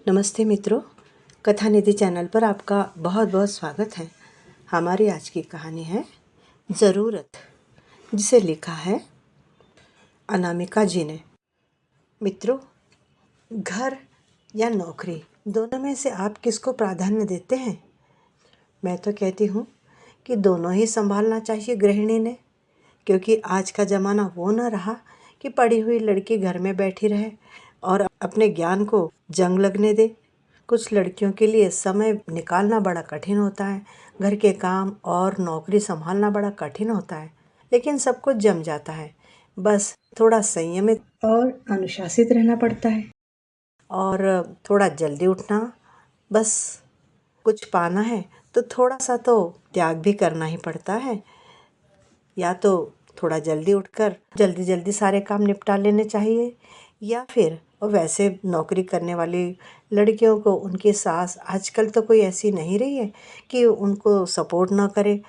नमस्ते मित्रों, कथा निधि चैनल पर आपका बहुत बहुत स्वागत है। हमारी आज की कहानी है ज़रूरत, जिसे लिखा है अनामिका जी ने। मित्रों, घर या नौकरी दोनों में से आप किसको प्राधान्य देते हैं? मैं तो कहती हूँ कि दोनों ही संभालना चाहिए गृहिणी ने, क्योंकि आज का ज़माना वो न रहा कि पढ़ी हुई लड़की घर में बैठी रहे और अपने ज्ञान को जंग लगने दे। कुछ लड़कियों के लिए समय निकालना बड़ा कठिन होता है, घर के काम और नौकरी संभालना बड़ा कठिन होता है, लेकिन सब कुछ जम जाता है। बस थोड़ा संयमित और अनुशासित रहना पड़ता है और थोड़ा जल्दी उठना। बस कुछ पाना है तो थोड़ा सा तो त्याग भी करना ही पड़ता है। या तो थोड़ा जल्दी उठकर जल्दी जल्दी सारे काम निपटा लेने चाहिए, या फिर वैसे नौकरी करने वाली लड़कियों को उनकी सास आजकल तो कोई ऐसी नहीं रही है कि उनको सपोर्ट ना करे,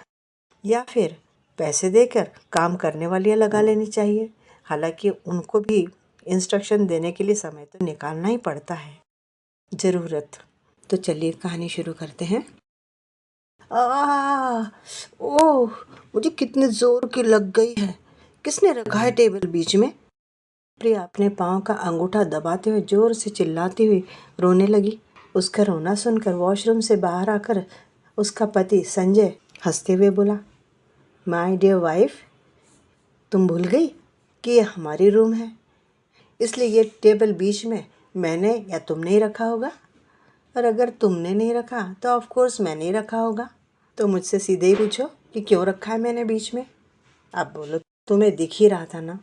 या फिर पैसे देकर काम करने वालियाँ लगा लेनी चाहिए। हालांकि उनको भी इंस्ट्रक्शन देने के लिए समय तो निकालना ही पड़ता है। ज़रूरत। तो चलिए कहानी शुरू करते हैं। ओह, मुझे कितने जोर की लग गई है। किसने रखा है टेबल बीच में? प्रिया अपने पाँव का अंगूठा दबाते हुए जोर से चिल्लाती हुई रोने लगी। उसका रोना सुनकर वॉशरूम से बाहर आकर उसका पति संजय हंसते हुए बोला, माय डियर वाइफ, तुम भूल गई कि ये हमारी रूम है, इसलिए ये टेबल बीच में मैंने या तुमने ही रखा होगा। और अगर तुमने नहीं रखा तो ऑफ कोर्स मैंने ही रखा होगा। तो मुझसे सीधे ही पूछो कि क्यों रखा है मैंने बीच में। अब बोलो, तुम्हें दिख ही रहा था ना,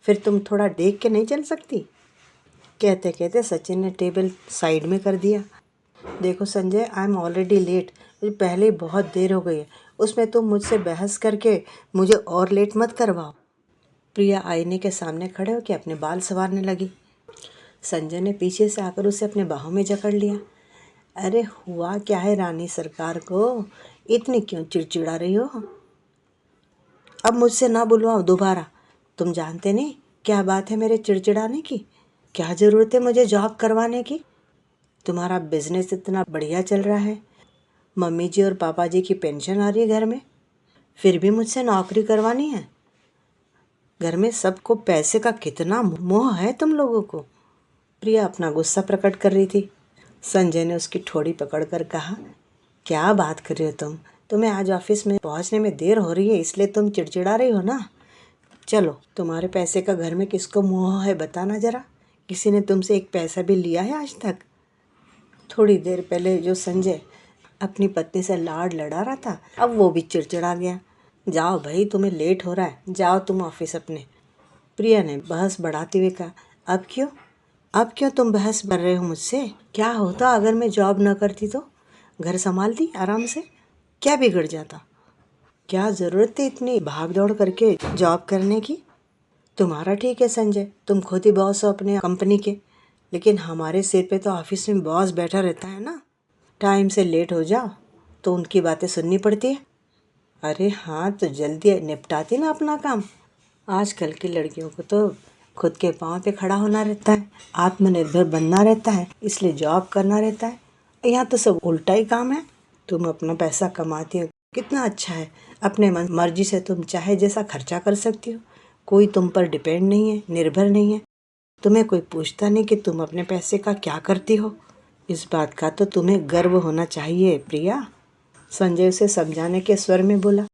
फिर तुम थोड़ा देख के नहीं चल सकती? कहते कहते सचिन ने टेबल साइड में कर दिया। देखो Sanjay, I am already late. मुझे पहले ही बहुत देर हो गई है, उसमें तुम मुझसे बहस करके मुझे और लेट मत करवाओ। प्रिया आईने के सामने खड़े होकर अपने बाल संवारने लगी। संजय ने पीछे से आकर उसे अपने बाहों में जकड़ लिया। अरे हुआ क्या है रानी सरकार को, इतनी क्यों चिड़चिड़ा रही हो? अब मुझसे ना बुलवाओ दोबारा। तुम जानते नहीं क्या बात है मेरे चिड़चिड़ाने की? क्या ज़रूरत है मुझे जॉब करवाने की? तुम्हारा बिजनेस इतना बढ़िया चल रहा है, मम्मी जी और पापा जी की पेंशन आ रही है घर में, फिर भी मुझसे नौकरी करवानी है? घर में सबको पैसे का कितना मोह है तुम लोगों को। प्रिया अपना गुस्सा प्रकट कर रही थी। संजय ने उसकी ठोड़ी पकड़कर कहा, क्या बात कर रही हो तुम? तुम्हें आज ऑफिस में पहुंचने में देर हो रही है, इसलिए तुम चिड़चिड़ा रही हो ना? चलो, तुम्हारे पैसे का घर में किसको मोह है बताना ज़रा। किसी ने तुमसे एक पैसा भी लिया है आज तक? थोड़ी देर पहले जो संजय अपनी पत्नी से लाड लड़ा रहा था, अब वो भी चिड़चिड़ा गया। जाओ भाई, तुम्हें लेट हो रहा है, जाओ तुम ऑफिस अपने। प्रिया ने बहस बढ़ाते हुए कहा, अब क्यों तुम बहस कर रहे हो मुझसे? क्या होता अगर मैं जॉब न करती तो? घर संभालती आराम से, क्या बिगड़ जाता? क्या ज़रूरत थी इतनी भाग दौड़ करके जॉब करने की? तुम्हारा ठीक है संजय, तुम खुद ही बॉस हो अपने कंपनी के, लेकिन हमारे सिर पे तो ऑफिस में बॉस बैठा रहता है ना। टाइम से लेट हो जाओ तो उनकी बातें सुननी पड़ती है। अरे हाँ, तो जल्दी निपटाती ना अपना काम। आजकल की लड़कियों को तो खुद के पाँव पे खड़ा होना रहता है, आत्मनिर्भर बनना रहता है, इसलिए जॉब करना रहता है। यहाँ तो सब उल्टा ही काम है। तुम अपना पैसा कमाती हो, कितना अच्छा है। अपने मर्जी से तुम चाहे जैसा खर्चा कर सकती हो, कोई तुम पर डिपेंड नहीं है, निर्भर नहीं है। तुम्हें कोई पूछता नहीं कि तुम अपने पैसे का क्या करती हो। इस बात का तो तुम्हें गर्व होना चाहिए प्रिया। संजय उसे समझाने के स्वर में बोला।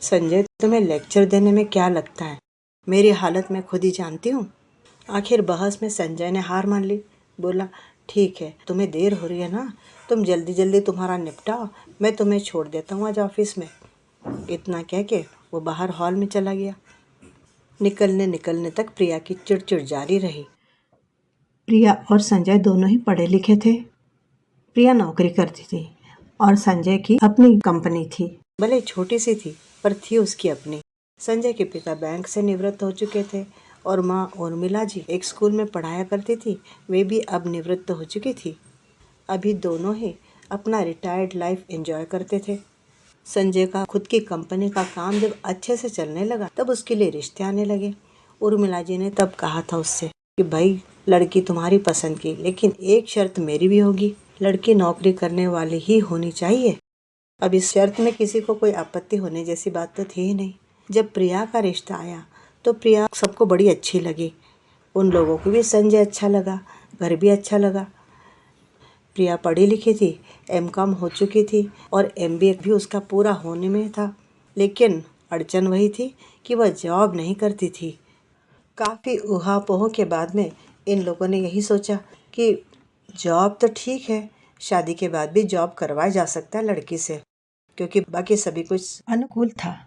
संजय, तुम्हें लेक्चर देने में क्या लगता है? मेरी हालत मैं खुद ही जानती हूँ। आखिर बहस में संजय ने हार मान ली। बोला, ठीक है, तुम्हें देर हो रही है ना, तुम जल्दी जल्दी तुम्हारा निपटाओ, मैं तुम्हें छोड़ देता हूँ आज ऑफिस में। इतना कह के वो बाहर हॉल में चला गया। निकलने तक प्रिया की चिड़चिड़ जारी रही। प्रिया और संजय दोनों ही पढ़े लिखे थे। प्रिया नौकरी करती थी और संजय की अपनी कंपनी थी। भले छोटी सी थी, पर थी उसकी अपनी। संजय के पिता बैंक से निवृत्त हो चुके थे और माँ उर्मिला जी एक स्कूल में पढ़ाया करती थी, वे भी अब निवृत्त हो चुकी थी। अभी दोनों ही अपना रिटायर्ड लाइफ एंजॉय करते थे। संजय का खुद की कंपनी का काम जब अच्छे से चलने लगा, तब उसके लिए रिश्ते आने लगे। उर्मिला जी ने तब कहा था उससे कि भाई लड़की तुम्हारी पसंद की, लेकिन एक शर्त मेरी भी होगी, लड़की नौकरी करने वाली ही होनी चाहिए। अब इस शर्त में किसी को कोई आपत्ति होने जैसी बात तो थी ही नहीं। जब प्रिया का रिश्ता आया तो प्रिया सबको बड़ी अच्छी लगी। उन लोगों को भी संजय अच्छा लगा, घर भी अच्छा लगा। प्रिया पढ़ी लिखी थी, एमकॉम हो चुकी थी और एमबीए भी उसका पूरा होने में था, लेकिन अड़चन वही थी कि वह जॉब नहीं करती थी। काफ़ी ऊहापोह के बाद में इन लोगों ने यही सोचा कि जॉब तो ठीक है, शादी के बाद भी जॉब करवाया जा सकता है लड़की से, क्योंकि बाकी सभी कुछ अनुकूल था।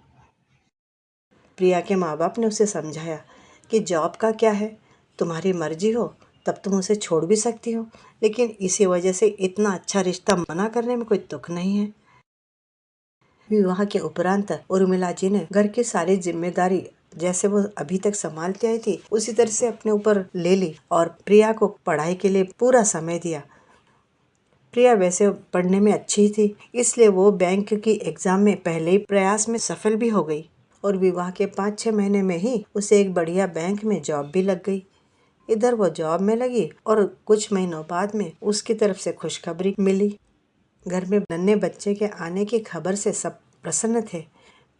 प्रिया के माँ बाप ने उसे समझाया कि जॉब का क्या है, तुम्हारी मर्जी हो तब तुम उसे छोड़ भी सकती हो, लेकिन इसी वजह से इतना अच्छा रिश्ता मना करने में कोई तुक नहीं है। विवाह के उपरांत उर्मिला जी ने घर की सारी जिम्मेदारी जैसे वो अभी तक संभालती आई थी उसी तरह से अपने ऊपर ले ली और प्रिया को पढ़ाई के लिए पूरा समय दिया। प्रिया वैसे पढ़ने में अच्छी थी, इसलिए वो बैंक की एग्जाम में पहले ही प्रयास में सफल भी हो गई और विवाह के 5-6 महीने में ही उसे एक बढ़िया बैंक में जॉब भी लग गई। इधर वो जॉब में लगी और कुछ महीनों बाद में उसकी तरफ से खुशखबरी मिली। घर में नन्हे बच्चे के आने की खबर से सब प्रसन्न थे।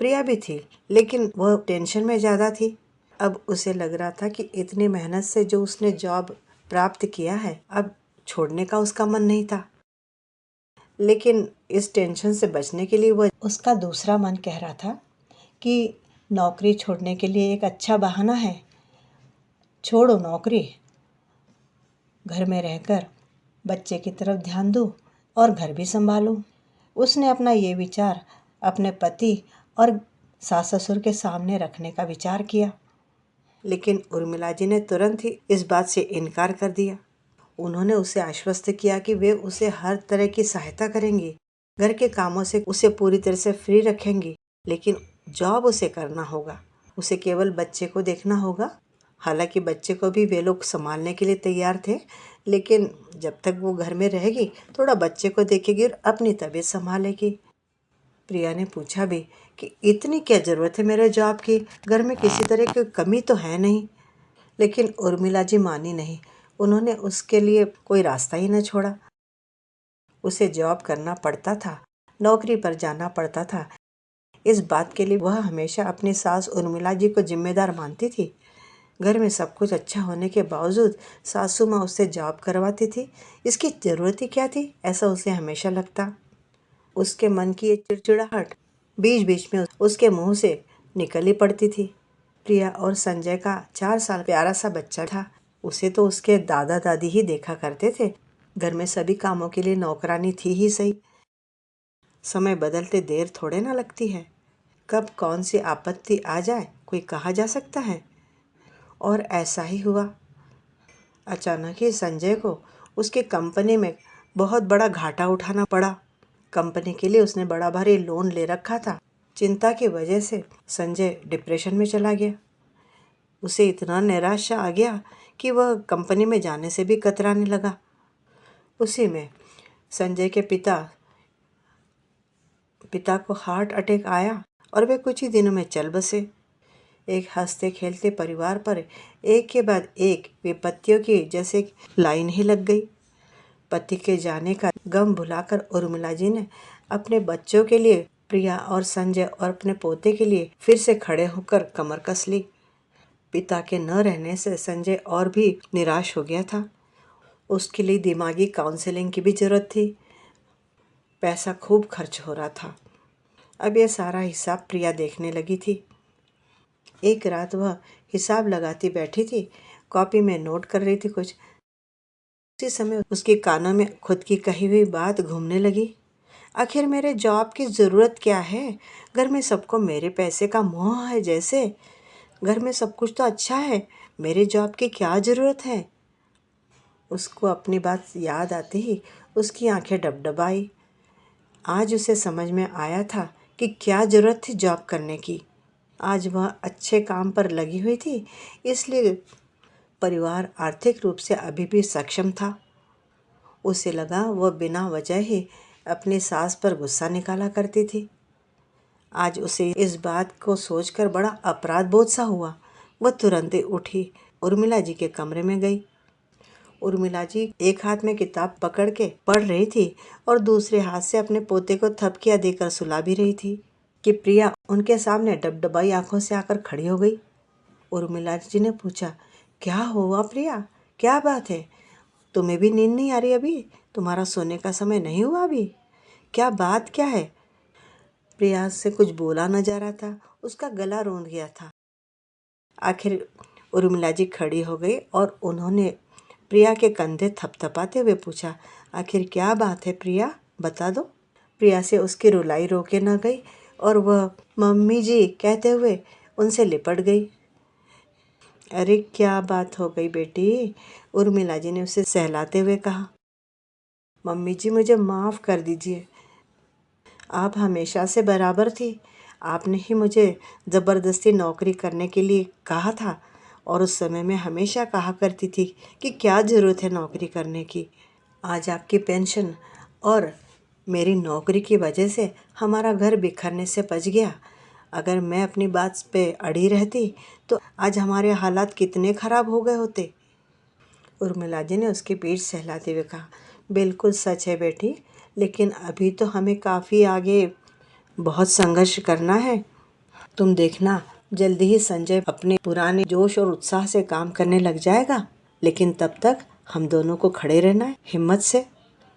प्रिया भी थी, लेकिन वह टेंशन में ज़्यादा थी। अब उसे लग रहा था कि इतनी मेहनत से जो उसने जॉब प्राप्त किया है, अब छोड़ने का उसका मन नहीं था। लेकिन इस टेंशन से बचने के लिए वह उसका दूसरा मन कह रहा था कि नौकरी छोड़ने के लिए एक अच्छा बहाना है, छोड़ो नौकरी, घर में रहकर बच्चे की तरफ ध्यान दो और घर भी संभालो। उसने अपना ये विचार अपने पति और सास ससुर के सामने रखने का विचार किया, लेकिन उर्मिला जी ने तुरंत ही इस बात से इनकार कर दिया। उन्होंने उसे आश्वस्त किया कि वे उसे हर तरह की सहायता करेंगी, घर के कामों से उसे पूरी तरह से फ्री रखेंगी, लेकिन जॉब उसे करना होगा, उसे केवल बच्चे को देखना होगा। हालांकि बच्चे को भी वे लोग संभालने के लिए तैयार थे, लेकिन जब तक वो घर में रहेगी थोड़ा बच्चे को देखेगी और अपनी तबीयत संभालेगी। प्रिया ने पूछा भी कि इतनी क्या ज़रूरत है मेरे जॉब की, घर में किसी तरह की कमी तो है नहीं, लेकिन उर्मिला जी मानी नहीं। उन्होंने उसके लिए कोई रास्ता ही न छोड़ा। उसे जॉब करना पड़ता था, नौकरी पर जाना पड़ता था। इस बात के लिए वह हमेशा अपनी सास उर्मिला जी को जिम्मेदार मानती थी। घर में सब कुछ अच्छा होने के बावजूद सासू माँ उससे जॉब करवाती थी। इसकी ज़रूरत ही क्या थी, ऐसा उसे हमेशा लगता। उसके मन की ये चिड़चिड़ाहट बीच बीच में उसके मुंह से निकल ही पड़ती थी। प्रिया और संजय का 4 साल प्यारा सा बच्चा था। उसे तो उसके दादा दादी ही देखा करते थे। घर में सभी कामों के लिए नौकरानी थी ही सही। समय बदलते देर थोड़े ना लगती है, कब कौन सी आपत्ति आ जाए कोई कहा जा सकता है। और ऐसा ही हुआ। अचानक ही संजय को उसके कंपनी में बहुत बड़ा घाटा उठाना पड़ा। कंपनी के लिए उसने बड़ा भारी लोन ले रखा था। चिंता की वजह से संजय डिप्रेशन में चला गया। उसे इतना निराशा आ गया कि वह कंपनी में जाने से भी कतराने लगा। उसी में संजय के पिता को हार्ट अटैक आया और वे कुछ ही दिनों में चल बसे। एक हंसते खेलते परिवार पर एक के बाद एक विपत्तियों की जैसे लाइन ही लग गई। पति के जाने का गम भुलाकर उर्मिला जी ने अपने बच्चों के लिए, प्रिया और संजय और अपने पोते के लिए फिर से खड़े होकर कमर कस ली। पिता के न रहने से संजय और भी निराश हो गया था। उसके लिए दिमागी काउंसलिंग की भी जरूरत थी। पैसा खूब खर्च हो रहा था। अब यह सारा हिसाब प्रिया देखने लगी थी। एक रात वह हिसाब लगाती बैठी थी, कॉपी में नोट कर रही थी कुछ। उसी समय उसके कानों में खुद की कही हुई बात घूमने लगी। आखिर मेरे जॉब की ज़रूरत क्या है? घर में सबको मेरे पैसे का मोह है जैसे। घर में सब कुछ तो अच्छा है, मेरे जॉब की क्या ज़रूरत है? उसको अपनी बात याद आते ही उसकी आंखें डबडबाई। आज उसे समझ में आया था कि क्या ज़रूरत थी जॉब करने की। आज वह अच्छे काम पर लगी हुई थी, इसलिए परिवार आर्थिक रूप से अभी भी सक्षम था। उसे लगा वह बिना वजह ही अपनी सास पर गुस्सा निकाला करती थी। आज उसे इस बात को सोचकर बड़ा अपराध बोध सा हुआ। वह तुरंत ही उठी, उर्मिला जी के कमरे में गई। उर्मिला जी एक हाथ में किताब पकड़ के पढ़ रही थी और दूसरे हाथ से अपने पोते को थपकियां देकर सुला भी रही थी कि प्रिया उनके सामने डबडबाई आंखों से आकर खड़ी हो गई। उर्मिला जी ने पूछा, क्या हुआ प्रिया, क्या बात है? तुम्हें भी नींद नहीं आ रही अभी? तुम्हारा सोने का समय नहीं हुआ अभी? क्या बात क्या है? प्रिया से कुछ बोला न जा रहा था, उसका गला रोंद गया था। आखिर उर्मिला जी खड़ी हो गई और उन्होंने प्रिया के कंधे थपथपाते हुए पूछा, आखिर क्या बात है प्रिया, बता दो। प्रिया से उसकी रुलाई रोके न गई और वह मम्मी जी कहते हुए उनसे लिपट गई। अरे क्या बात हो गई बेटी? उर्मिला जी ने उसे सहलाते हुए कहा। मम्मी जी मुझे माफ़ कर दीजिए, आप हमेशा से बराबर थी। आपने ही मुझे ज़बरदस्ती नौकरी करने के लिए कहा था और उस समय मैं हमेशा कहा करती थी कि क्या ज़रूरत है नौकरी करने की। आज आपकी पेंशन और मेरी नौकरी की वजह से हमारा घर बिखरने से बच गया। अगर मैं अपनी बात पे अड़ी रहती तो आज हमारे हालात कितने ख़राब हो गए होते। उर्मिला जी ने उसकी पीठ सहलाते हुए कहा, बिल्कुल सच है बेटी, लेकिन अभी तो हमें काफ़ी आगे बहुत संघर्ष करना है। तुम देखना, जल्दी ही संजय अपने पुराने जोश और उत्साह से काम करने लग जाएगा, लेकिन तब तक हम दोनों को खड़े रहना है हिम्मत से।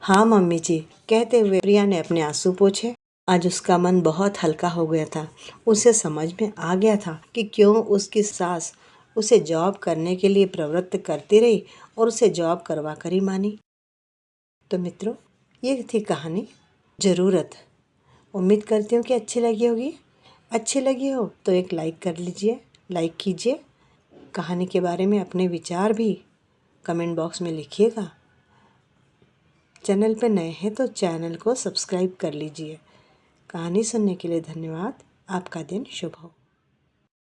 हाँ मम्मी जी, कहते हुए प्रिया ने अपने आंसू पोंछे। आज उसका मन बहुत हल्का हो गया था। उसे समझ में आ गया था कि क्यों उसकी सास उसे जॉब करने के लिए प्रवृत्त करती रही और उसे जॉब करवा कर ही मानी। तो मित्रों, ये थी कहानी ज़रूरत। उम्मीद करती हूँ कि अच्छी लगी होगी। अच्छी लगी हो तो एक लाइक कर लीजिए, लाइक कीजिए। कहानी के बारे में अपने विचार भी कमेंट बॉक्स में लिखिएगा। चैनल पर नए हैं तो चैनल को सब्सक्राइब कर लीजिए। कहानी सुनने के लिए धन्यवाद। आपका दिन शुभ हो।